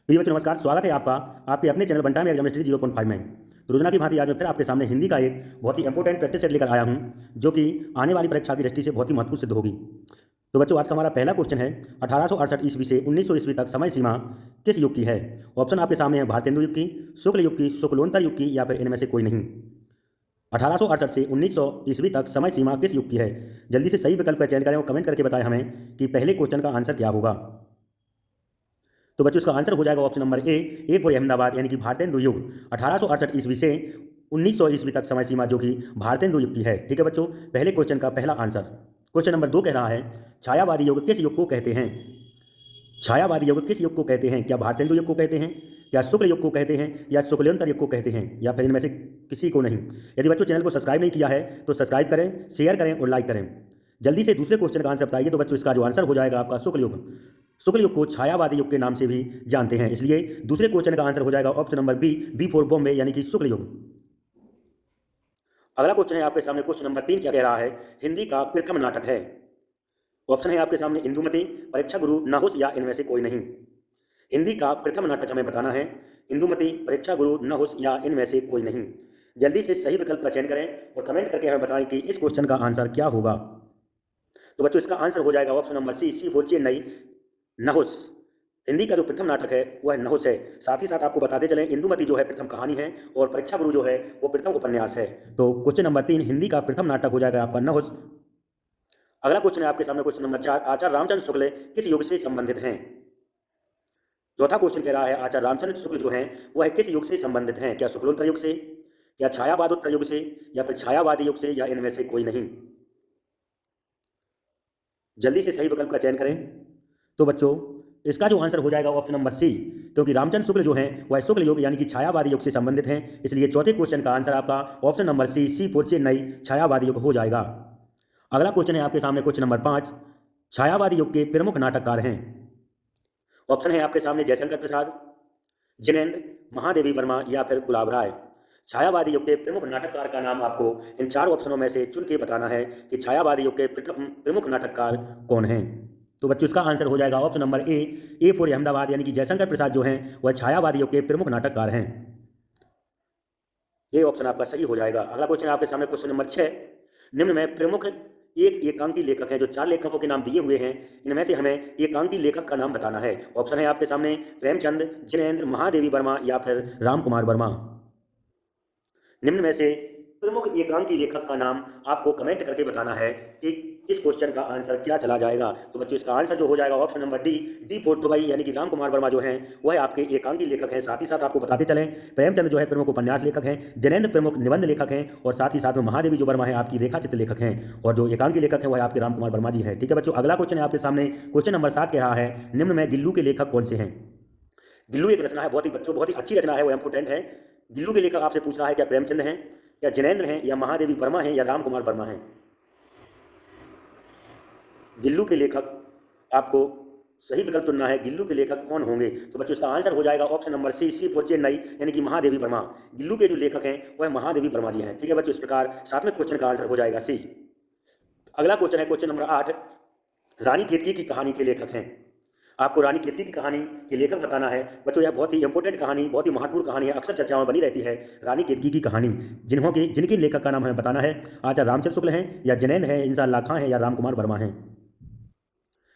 प्रिय बच्चों नमस्कार, स्वागत है आपका आपके अपने चैनल बंटा में एग्जाम हिस्ट्री 0.5 में। तो रोजाना की भांति आज मैं फिर आपके सामने हिंदी का एक बहुत ही इंपॉर्टेंट प्रैक्टिस सेट लेकर आया हूं, जो कि आने वाली परीक्षा की दृष्टि से बहुत ही महत्वपूर्ण सिद्ध होगी। तो बच्चों आज का हमारा पहला क्वेश्चन है 1868 ईस्वी से 1900 ईस्वी तक समय सीमा किस युग की है। ऑप्शन आपके सामने है भारतेंदु युग की, शुक्ल युग की, शुक्लोत्तर युग की या फिर इनमें से कोई नहीं। 1868 से 1900 ईस्वी तक समय सीमा किस युग की है। जल्दी से सही विकल्प का चयन करें और कमेंट करके बताएं हमें कि पहले क्वेश्चन का आंसर क्या होगा। तो बच्चों इसका आंसर हो जाएगा option number A for Ahmedabad, यानी कि भारतेंदु युग 1868 ईस्वी से 1900 ईस्वी तक समय सीमा जो कि भारतेंदु युग की है। ठीक है बच्चों, पहले क्वेश्चन का पहला आंसर। क्वेश्चन नंबर 2 कह रहा है छायावादी युग किस युग को कहते हैं। छायावादी युग किस युग को कहते हैं, क्या भारतेंदु युग को कहते हैं, क्या शुक्ल युग को कहते हैं, या शुक्लोत्तर युग को कहते हैं, या फिर इनमें से किसी को नहीं। यदि बच्चों चैनल को सब्सक्राइब नहीं किया है तो सब्सक्राइब करें, शेयर करें और लाइक करें। जल्दी से दूसरे क्वेश्चन का आंसर बताइए। तो बच्चों इसका जो आंसर हो जाएगा आपका शुक्ल युग। शुक्ल युग को छायावादी युग के नाम से भी जानते हैं, इसलिए दूसरे क्वेश्चन का आंसर हो जाएगा option number B for Bombay, यानी कि शुक्ल युग। अगला क्वेश्चन है आपके सामने, क्वेश्चन नंबर 3 क्या कह रहा है, हिंदी का प्रथम नाटक है। ऑप्शन है आपके सामने इंदुमती, परीक्षा गुरु, नहुस या इनमें से कोई नहीं। हिंदी का प्रथम नाटक हमें बताना है, इंदुमती, परीक्षा गुरु, नहुस या इनमें से कोई नहीं। जल्दी से सही विकल्प का चयन करें और कमेंट करके हमें बताएं कि इस क्वेश्चन का आंसर क्या होगा। तो बच्चों इसका आंसर हो जाएगा option number C for Chennai, नहुस। हिंदी का जो प्रथम नाटक है वह नहुस है। साथ ही साथ आपको बताते चलें इंदुमती जो है प्रथम कहानी है और परीक्षा गुरु जो है वो प्रथम उपन्यास है। तो क्वेश्चन नंबर 3 हिंदी का प्रथम नाटक हो जाएगा आपका नहुस। अगला क्वेश्चन है आपके सामने, क्वेश्चन नंबर 4 आचार्य रामचंद्र शुक्ल किस युग से संबंधित हैं। चौथा क्वेश्चन कह रहा है आचार्य रामचंद्र शुक्ल जो हैं वह किस युग से संबंधित हैं, क्या शुक्लोत्तर युग से, या छायावादोत्तर युग से, या फिर छायावादी युग से, या इनमें से कोई नहीं। जल्दी से सही विकल्प का चयन करें। तो बच्चों इसका जो आंसर हो जाएगा ऑप्शन नंबर सी, क्योंकि रामचंद्र शुक्ल जो हैं वह शुक्ल युग यानी कि छायावादी युग से संबंधित हैं, इसलिए चौथे क्वेश्चन का आंसर आपका option number C for Chennai, छायावादी युग हो जाएगा। अगला क्वेश्चन है आपके सामने, क्वेश्चन नंबर 5 छायावादी युग के प्रमुख नाटककार हैं। ऑप्शन है आपके सामने जयशंकर प्रसाद, जिनेन्द्र, महादेवी वर्मा या फिर गुलाब राय। छायावादी युग के प्रमुख नाटककार का नाम आपको इन 4 ऑप्शनों में से चुन के बताना है कि छायावादी युग के प्रमुख नाटककार कौन हैं। तो बच्चों इसका आंसर हो जाएगा option number A for Ahmedabad, यानी कि जयशंकर प्रसाद जो हैं वह छायावादी युग के प्रमुख नाटककार हैं। ये ऑप्शन आपका सही हो जाएगा। अगला क्वेश्चन आपके सामने, क्वेश्चन नंबर 6 निम्न में प्रमुख एक एकांकी लेखक हैं। जो 4 लेखकों के नाम दिए हुए हैं इनमें से हमें एकांकी लेखक का नाम बताना है। ऑप्शन है आपके सामने प्रेमचंद, जिनेन्द्र, महादेवी वर्मा या फिर राम कुमार वर्मा। निम्न में से प्रमुख एकांकी लेखक का नाम आपको कमेंट करके बताना है कि इस क्वेश्चन का आंसर क्या चला जाएगा। तो बच्चों इसका आंसर जो हो जाएगा option number D for Dubai, यानी कि राम कुमार वर्मा जो हैं वह आपके एकांकी लेखक हैं। साथ ही साथ आपको बताते चलें प्रेमचंद जो है प्रमुख उपन्यास लेखक हैं, जैनेन्द्र प्रमुख निबंध लेखक हैं, और साथ ही साथ में महादेवी जो वर्मा है आपकी रेखाचित्र लेखक हैं, और जो एकांकी लेखक हैं वह आपके राम कुमार वर्मा जी हैं। ठीक है बच्चों, अगला क्वेश्चन है आपके सामने, क्वेश्चन नंबर 7 कह रहा है निम्न में गिल्लू के लेखक कौन से हैं। गिल्लू एक रचना है, बहुत ही बच्चों बहुत ही अच्छी रचना है, वो इंपोर्टेंट है। गिल्लू के लेखक आपसे पूछ रहा है क्या प्रेमचंद हैं, या जिनेन्द्र हैं, या महादेवी वर्मा हैं, या राम कुमार वर्मा हैं। गिल्लू के लेखक आपको सही विकल्प चुनना है, गिल्लू के लेखक कौन होंगे। तो बच्चों इसका आंसर हो जाएगा option number C for Chennai, यानी कि महादेवी वर्मा। गिल्लू के जो लेखक हैं वह महादेवी वर्मा जी हैं। ठीक है बच्चों, इस प्रकार 7वें क्वेश्चन का आंसर हो जाएगा सी। अगला क्वेश्चन है क्वेश्चन नंबर 8 रानी केतकी की कहानी के लेखक हैं। आपको रानी केतकी की कहानी के लेखक बताना है। बच्चों यह बहुत ही इंपॉर्टेंट कहानी, बहुत ही महत्वपूर्ण कहानी है, अक्सर चर्चाओं में बनी रहती है रानी केतकी की कहानी। जिनके लेखक का नाम हमें बताना है, आचार्य रामचंद्र शुक्ल हैं, या जिनेन्द्र हैं, इंसान अल्लाह खां हैं, या राम कुमार वर्मा हैं।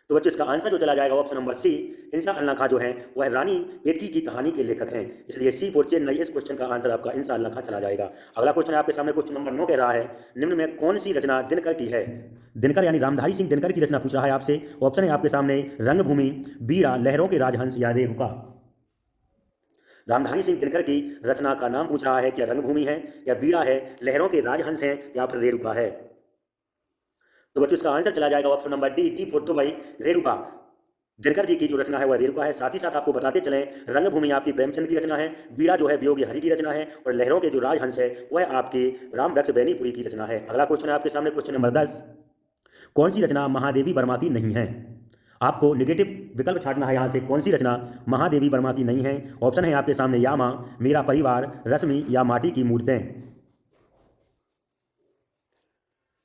तो बच्चों इसका आंसर जो चला जाएगा ऑप्शन नंबर सी, इंसान अल्लाह खां जो हैं वह रानी केतकी की कहानी के लेखक हैं, इसलिए सी फॉर चेन्नई इस क्वेश्चन का आंसर आपका इंसान अल्लाह खां चला जाएगा। अगला क्वेश्चन आपके सामने, क्वेश्चन नंबर 9 कह रहा है निम्न में कौन सी रचना दिनकर की है। दिनकर यानी रामधारी सिंह दिनकर की रचना पूछ रहा है आपसे। ऑप्शन है आपके सामने रंगभूमि, बीड़ा, लहरों के राजहंस या रेणुका। रामधारी सिंह दिनकर की रचना का नाम पूछ रहा है, क्या रंगभूमि है, या बीड़ा है, लहरों के राजहंस है, या फिर रेणुका है। तो बच्चों इसका आंसर चला जाएगा option number D for Dubai, Renuka. Dinkar ji की जो रचना है वह रेणुका है। साथ ही साथ आपको बताते चलें रंगभूमि आपकी प्रेमचंद की रचना है, बीड़ा जो है वियोगी हरि की रचना है, और लहरों के जो राजहंस है वह आपकी राम वृक्ष बेनीपुरी की रचना है। अगला क्वेश्चन है आपके सामने, क्वेश्चन नंबर 10 कौन सी रचना महादेवी वर्मा की नहीं है। आपको निगेटिव विकल्प छाटना है यहाँ से, कौन सी रचना महादेवी वर्मा की नहीं है। ऑप्शन है आपके सामने यामा, मेरा परिवार, रश्मि या माटी की मूर्तें।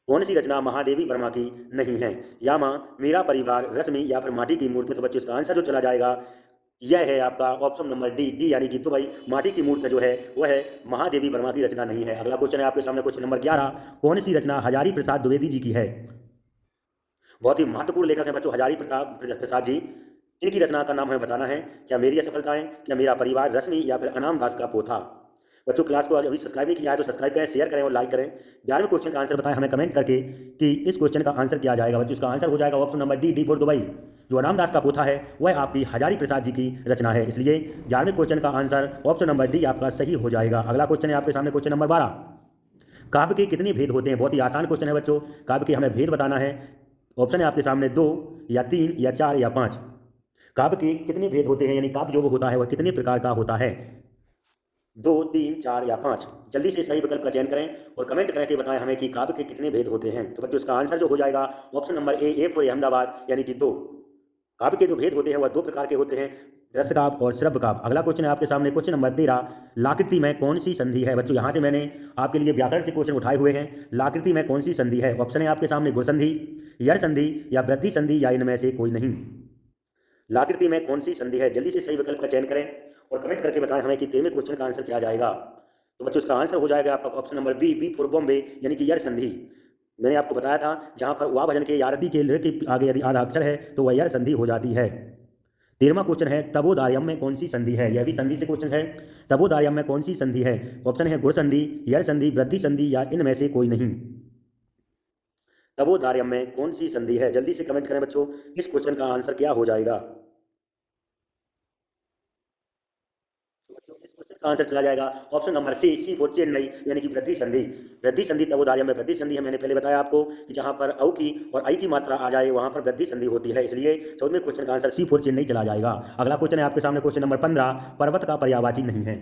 कौन सी रचना महादेवी वर्मा की नहीं है, यामा, मेरा परिवार, रश्मि या फिर माटी की मूर्ति। तो बच्चों इसका आंसर जो चला जाएगा यह है आपका ऑप्शन नंबर डी डी यानी कि दुबई माटी की मूर्त जो है वह है महादेवी वर्मा की रचना नहीं है। अगला क्वेश्चन है आपके सामने क्वेश्चन नंबर 11, कौन सी रचना हजारी प्रसाद द्विवेदी जी की है? बहुत ही महत्वपूर्ण लेखक हैं बच्चों हजारी प्रताप प्रसाद जी। इनकी रचना का नाम हमें बताना है। क्या मेरी असफलताएं, क्या मेरा परिवार, रश्मि या फिर अनाम दास का पोथा। बच्चों क्लास को अभी सब्सक्राइब नहीं किया है तो सब्सक्राइब करें, शेयर करें और लाइक करें। 11वें क्वेश्चन का आंसर बताएं हमें कमेंट करके कि इस क्वेश्चन का आंसर क्या जाएगा। बच्चों इसका आंसर हो जाएगा option number D D for Dubai. जो अनाम दास का पोथा है वह आपकी हजारी प्रसाद जी की रचना है, इसलिए 11वें क्वेश्चन का आंसर ऑप्शन नंबर डी आपका सही हो जाएगा। अगला क्वेश्चन है आपके सामने क्वेश्चन नंबर 12, काव्य के कितने भेद होते हैं? बहुत ही आसान क्वेश्चन है बच्चों। काव्य के हमें भेद बताना है। ऑप्शन है आपके सामने 2 या 3 या 4 या 5। काव्य के कितने भेद होते हैं यानी काव्य जो होता है वह कितने प्रकार का होता है? 2, 3, 4 या 5। जल्दी से सही विकल्प का चयन करें और कमेंट करके बताएं हमें कि काव्य के कितने भेद होते हैं। तो बच्चों इसका आंसर जो हो जाएगा option number A for Ahmedabad यानी कि 2। काव्य के जो भेद होते हैं वह 2 प्रकार के होते हैं, दृश्य काव्य और श्रव्य काव्य। अगला क्वेश्चन है आपके सामने क्वेश्चन नंबर 13, लाकृति में कौन सी संधि है? बच्चों यहाँ से मैंने आपके लिए व्याकरण से क्वेश्चन उठाए हुए हैं। लाकृति में कौन सी संधि है? ऑप्शन है आपके सामने गुण संधि, यड़ संधि या वृद्धि संधि या इनमें से कोई नहीं। लाकृति में कौन सी संधि है? जल्दी से सही विकल्प का चयन करें और कमेंट करके बताएं हमें कि 13वें क्वेश्चन का आंसर क्या जाएगा। तो बच्चों इसका आंसर हो जाएगा आपका option number B B for Bombay यानी कि यड़ संधि। मैंने आपको बताया था जहां पर वाह भजन के यारती के लृ के आगे यदि आधा अक्षर है तो वह यड़ संधि हो जाती है। 13वां क्वेश्चन है तबोदार्यम में कौन सी संधि है? यह भी संधि से क्वेश्चन है। तबोदार्यम में कौन सी संधि है? ऑप्शन है गुण संधि, यड़ संधि, वृद्धि संधि या इनमें से कोई नहीं। तबोदार्यम में कौन सी संधि है? जल्दी से कमेंट करें बच्चों, इस क्वेश्चन का आंसर क्या हो जाएगा। इस क्वेश्चन का आंसर चला जाएगा option number C for Chennai यानी कि वृद्धि संधि। वृद्धि संधि तबोदार्यम में वृद्धि संधि है। मैंने पहले बताया आपको कि जहां पर औ की और आई की मात्रा आ जाए वहां पर वृद्धि संधि होती है, इसलिए 14वें क्वेश्चन का आंसर सी फॉर चेन्नई चला जाएगा। अगला क्वेश्चन है आपके सामने क्वेश्चन नंबर 15, पर्वत का पर्यायवाची नहीं है।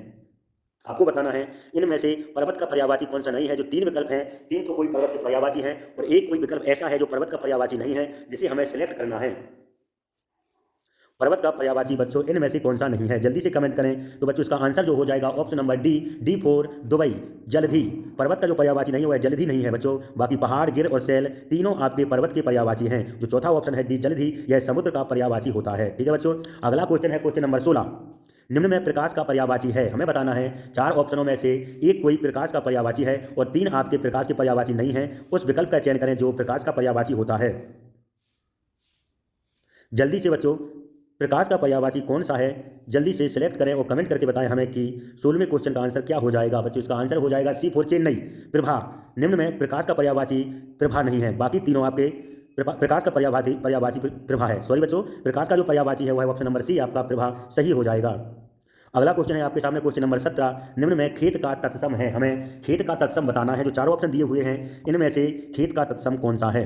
आपको बताना है इनमें से पर्वत का पर्यायवाची कौन सा नहीं है। जो 3 विकल्प हैं, 3 तो कोई पर्वत के पर्यायवाची हैं और एक कोई विकल्प ऐसा है जो पर्वत का पर्यायवाची नहीं है, जिसे हमें सिलेक्ट करना है। पर्वत का पर्यायवाची बच्चों इनमें से कौन सा नहीं है? जल्दी से कमेंट करें। तो बच्चों इसका आंसर जो हो जाएगा option number D D for Dubai, जलधि। पर्वत का जो पर्यायवाची नहीं है वह जलधि नहीं है बच्चों। बाकी पहाड़, गिर और सैल तीनों आपके पर्वत के पर्यायवाची हैं। जो चौथा ऑप्शन है डी जलधि, यह समुद्र का पर्यायवाची होता है। ठीक है बच्चों, अगला क्वेश्चन है क्वेश्चन नंबर 16, निम्न में प्रकाश का पर्यायवाची है। हमें बताना है 4 ऑप्शनों में से एक कोई प्रकाश का पर्यायवाची है और 3 आपके प्रकाश के पर्यायवाची नहीं है। उस विकल्प का चयन करें जो प्रकाश का पर्यायवाची होता है। जल्दी से बच्चों प्रकाश का पर्यायवाची कौन सा है? जल्दी से सिलेक्ट करें और कमेंट करके बताएं हमें कि 16वें क्वेश्चन का आंसर क्या हो जाएगा। बच्चों इसका आंसर हो जाएगा सी फॉर चेन्नई, प्रभा। निम्न में प्रकाश का पर्यायवाची प्रभा नहीं है, बाकी तीनों आपके प्रकाश का पर्यायवाची प्रभा है। सॉरी बच्चों, प्रकाश का जो पर्यायवाची है वह ऑप्शन नंबर सी आपका प्रभा सही हो जाएगा। अगला क्वेश्चन है आपके सामने क्वेश्चन नंबर 17, निम्न में खेत का तत्सम है। हमें खेत का तत्सम बताना है। जो चारों ऑप्शन दिए हुए हैं इनमें से खेत का तत्सम कौन सा है?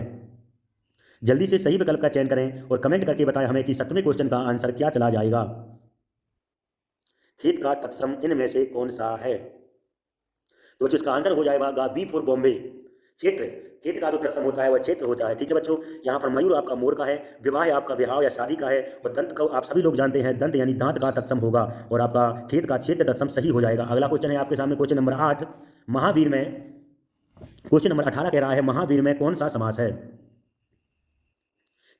जल्दी से सही विकल्प का चयन करें और कमेंट करके बताएं हमें कि 17वें क्वेश्चन का आंसर क्या चला जाएगा। खेत का तत्सम इनमें से कौन सा है? तो बच्चों इसका आंसर हो जाएगा बी फॉर बॉम्बे, क्षेत्र। खेत का जो तत्सम होता है वह क्षेत्र होता है। ठीक है बच्चों, यहाँ पर मयूर आपका मोर का है, विवाह है आपका विवाह या शादी का है और दंत को आप सभी लोग जानते हैं दंत यानी दांत का तत्सम होगा और आपका खेत का क्षेत्र तत्सम सही हो जाएगा। अगला क्वेश्चन है आपके सामने क्वेश्चन नंबर 8, महावीर में क्वेश्चन नंबर 18 कह रहा है महावीर में कौन सा समास है?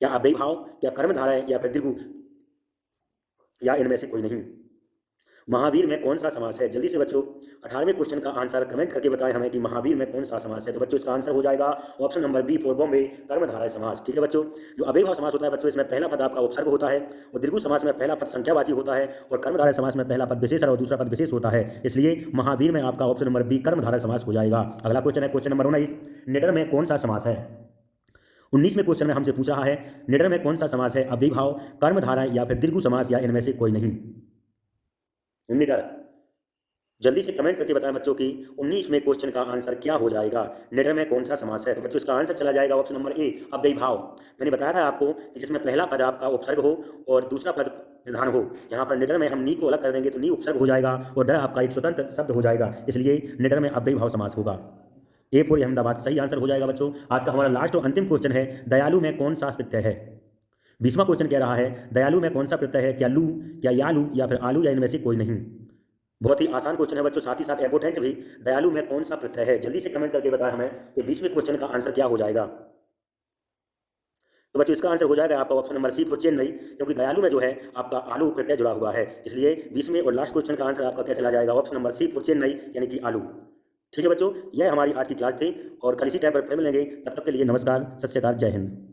या अव्ययी भाव या कर्मधारय या फिर दीर्घ या इनमें से कोई नहीं। महावीर में कौन सा समास है? जल्दी से बच्चों 18वें क्वेश्चन का आंसर कमेंट करके बताएं हमें कि महावीर में कौन सा समास है। तो बच्चों इसका आंसर हो जाएगा option number B for Bombay, कर्मधारय समास। ठीक है बच्चों, जो अव्ययी भाव समास होता है बच्चों इसमें पहला पद आपका उपसर्ग होता है और दीर्घ समास में पहला पद संख्यावाची होता है और कर्मधारय समास में पहला पद विशेषण और दूसरा पद विशेष होता है, इसलिए महावीर में आपका ऑप्शन नंबर बी कर्मधारय समास हो जाएगा। अगला क्वेश्चन है क्वेश्चन नंबर 19, निडर में कौन सा समास है? 19वें क्वेश्चन में हमसे पूछ रहा है निडर में कौन सा समास है? अव्ययी भाव, कर्मधारय या फिर दीर्घ समास या इनमें से कोई नहीं। निडर, जल्दी से कमेंट करके बताएं बच्चों कि 19वें क्वेश्चन का आंसर क्या हो जाएगा। निडर में कौन सा समास है? तो बच्चों इसका आंसर चला जाएगा ऑप्शन नंबर ए अव्ययी भाव। मैंने बताया था आपको कि जिसमें पहला पद आपका उपसर्ग हो और दूसरा पद प्रधान हो। यहाँ पर निडर में हम नी को अलग कर देंगे तो नी उपसर्ग हो जाएगा और डर आपका एक स्वतंत्र शब्द हो जाएगा, इसलिए निडर में अव्ययी भाव समास होगा। ए फॉर अहमदाबाद सही आंसर हो जाएगा बच्चों। आज का हमारा लास्ट और अंतिम क्वेश्चन है दयालु में कौन सा प्रत्यय है? 20वां क्वेश्चन कह रहा है दयालु में कौन सा प्रत्यय है? क्या लू, क्या यालू या फिर आलू या इनमें से कोई नहीं। बहुत ही आसान क्वेश्चन है बच्चों, साथ ही साथ इंपोर्टेंट भी। दयालु में कौन सा प्रत्यय है? जल्दी से कमेंट करके बताएं हमें कि 20वें क्वेश्चन का आंसर क्या हो जाएगा। तो बच्चों इसका आंसर हो जाएगा आपका option number C for Chennai, क्योंकि दयालु में जो है आपका आलू प्रत्यय जुड़ा हुआ है, इसलिए 20वें और लास्ट क्वेश्चन का आंसर आपका क्या चला जाएगा, option number C for Chennai यानी कि आलू। ठीक है बच्चों, यह हमारी आज की क्लास थी और कल इसी टाइम पर फिर मिलेंगे। तब तक के लिए नमस्कार, सत श्री अकाल, जय हिंद।